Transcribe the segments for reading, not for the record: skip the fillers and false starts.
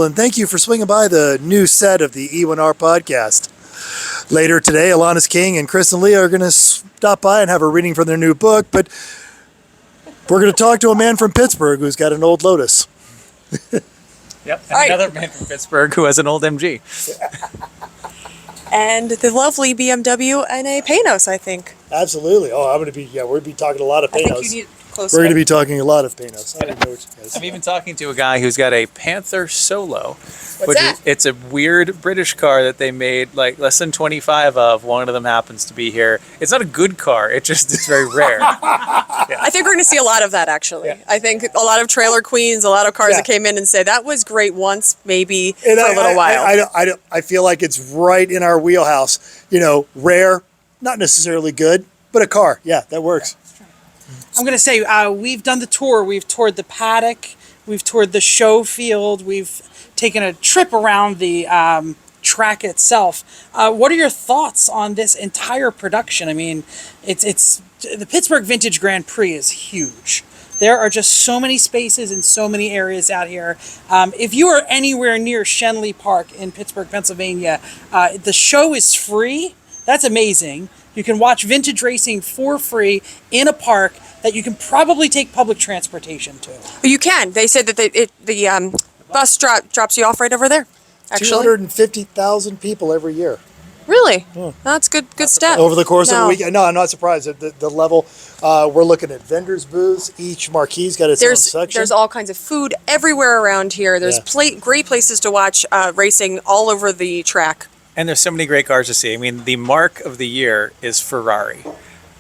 And thank you for swinging by the new set of the E1R podcast. Later today, Alainis King and Kristen are going to stop by and have a reading from their new book, but we're going to talk to a man from Pittsburgh who's got an old Lotus. Yep, and another man from Pittsburgh who has an old MG. And the lovely BMW and a Panos, I think. Absolutely. Oh, we're going to be talking a lot of Panos. I think you need closer. We're going to be talking a lot of Panos. I don't know what you guys I'm even talking to a guy who's got a Panther Solo. What's that? It's a weird British car that they made like less than 25 of. One of them happens to be here. It's not a good car. It's very rare. Yeah. I think we're going to see a lot of that, actually. Yeah. I think a lot of trailer queens, a lot of cars that came in and say, that was great once, maybe for a little while. I feel like it's right in our wheelhouse. You know, rare, not necessarily good, but a car. Yeah, that works. I'm going to say we've done the tour. We've toured the paddock. We've toured the show field. We've taken a trip around the track itself. What are your thoughts on this entire production? I mean, it's the Pittsburgh Vintage Grand Prix is huge. There are just so many spaces and so many areas out here. If you are anywhere near Shenley Park in Pittsburgh, Pennsylvania, the show is free. That's amazing. You can watch vintage racing for free in a park that you can probably take public transportation to. You can. They said that the bus drops you off right over there, actually. 250,000 people every year. Really? Yeah. That's good step. Over the course of the weekend. No, I'm not surprised at the level. We're looking at vendors' booths. Each marquee's got its own section. There's all kinds of food everywhere around here. There's great places to watch racing all over the track. And there's so many great cars to see. I mean, the mark of the year is Ferrari.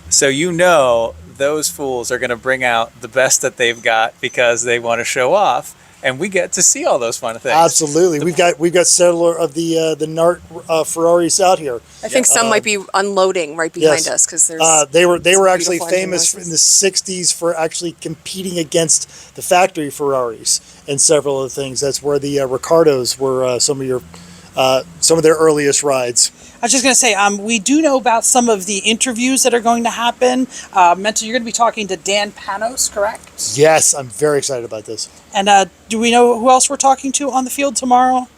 So you know those fools are going to bring out the best that they've got because they want to show off. And we get to see all those fun things. Absolutely, we've got several of the Nart Ferraris out here. I think some might be unloading right behind us because there's. They were actually famous in the '60s for actually competing against the factory Ferraris and several of the things. That's where the Ricardos were some of their earliest rides. I was just going to say, we do know about some of the interviews that are going to happen. Mental, you're going to be talking to Dan Panos, correct? Yes, I'm very excited about this. And do we know who else we're talking to on the field tomorrow?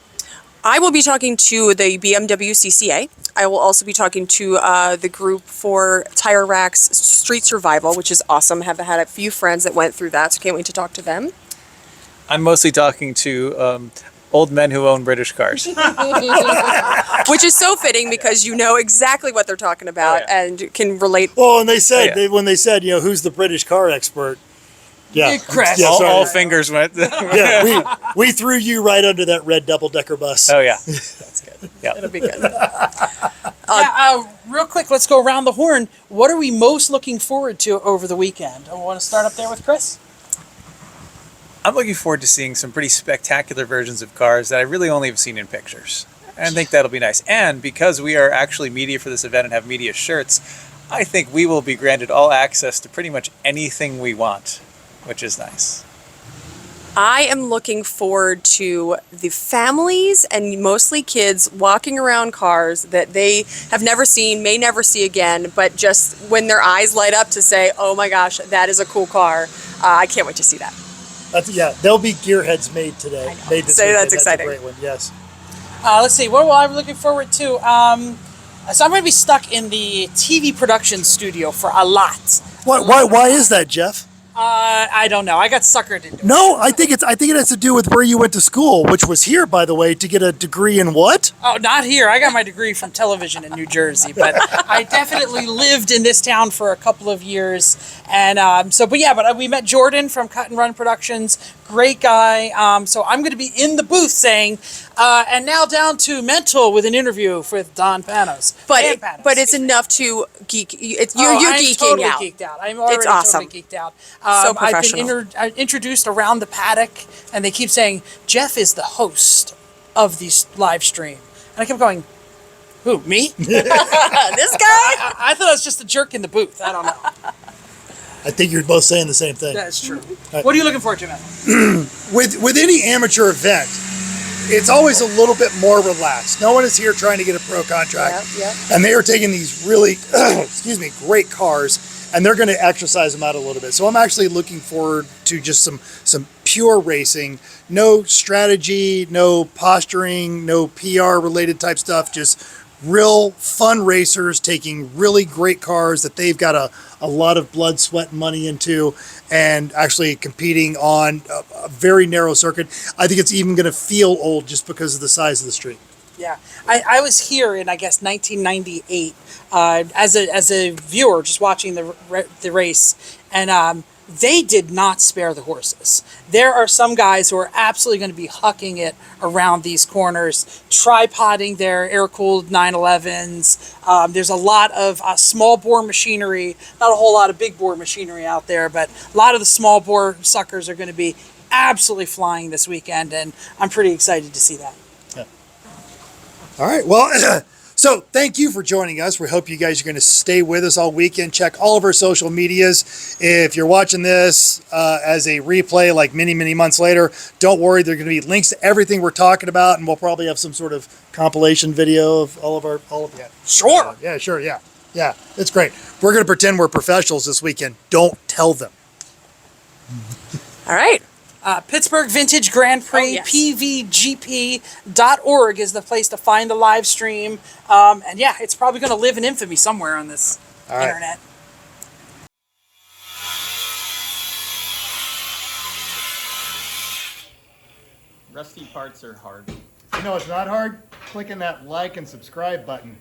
I will be talking to the BMW CCA. I will also be talking to the group for Tire Rack's Street Survival, which is awesome. Have had a few friends that went through that, so can't wait to talk to them. I'm mostly talking to old men who own British cars. Which is so fitting because you know exactly what they're talking about and can relate. Well, and they said, when they said, you know, who's the British car expert? Yeah. Chris. Yeah, all fingers went. we threw you right under that red double-decker bus. Oh, yeah. That's good. Yeah. It'll be good. Real quick, let's go around the horn. What are we most looking forward to over the weekend? I want to start up there with Chris. I'm looking forward to seeing some pretty spectacular versions of cars that I really only have seen in pictures. And I think that'll be nice. And because we are actually media for this event and have media shirts, I think we will be granted all access to pretty much anything we want, which is nice. I am looking forward to the families and mostly kids walking around cars that they have never seen, may never see again, but just when their eyes light up to say, oh my gosh, that is a cool car. I can't wait to see that. There'll be gearheads made today. Made this weekend. That's exciting. That's a great one, yes. Let's see, what am I looking forward to? So I'm going to be stuck in the TV production studio for a lot. Why is that, Jeff? I don't know. I got suckered into it. No, I think it has to do with where you went to school, which was here, by the way, to get a degree in what? Oh, not here. I got my degree from television in New Jersey, but I definitely lived in this town for a couple of years. And but we met Jordan from Cut and Run Productions. Great guy. So I'm going to be in the booth saying, and now down to Mental with an interview with Don Panos. But it's enough to geek. You're geeking totally out. Geeked out. I'm already It's awesome. totally geeked out. So professional. I've been introduced around the paddock, and they keep saying, Jeff is the host of these live stream. And I kept going, who, me? This guy? I thought I was just a jerk in the booth. I don't know. I think you're both saying the same thing. That's true. What are you looking forward to, man? With any amateur event, it's always a little bit more relaxed. No one is here trying to get a pro contract. Yeah. And they are taking these really, great cars, and they're going to exercise them out a little bit. So I'm actually looking forward to just some pure racing, no strategy, no posturing, no PR related type stuff, just real fun racers taking really great cars that they've got a lot of blood, sweat, and money into, and actually competing on a very narrow circuit. I think it's even going to feel old just because of the size of the street. Yeah, I was here in, I guess, 1998 as a viewer, just watching the race, and they did not spare the horses. There are some guys who are absolutely going to be hucking it around these corners, tripoding their air-cooled 911s. There's a lot of small bore machinery, not a whole lot of big bore machinery out there, but a lot of the small bore suckers are going to be absolutely flying this weekend, and I'm pretty excited to see that. All right. Well, so thank you for joining us. We hope you guys are going to stay with us all weekend. Check all of our social medias. If you're watching this as a replay like many, many months later, don't worry. There are going to be links to everything we're talking about, and we'll probably have some sort of compilation video of all of that. Sure. Yeah, sure. Yeah. Yeah. It's great. We're going to pretend we're professionals this weekend. Don't tell them. All right. Pittsburgh Vintage Grand Prix, yes. pvgp.org is the place to find the live stream. And yeah, it's probably going to live in infamy somewhere on this internet. Rusty parts are hard. You know it's not hard? Clicking that like and subscribe button.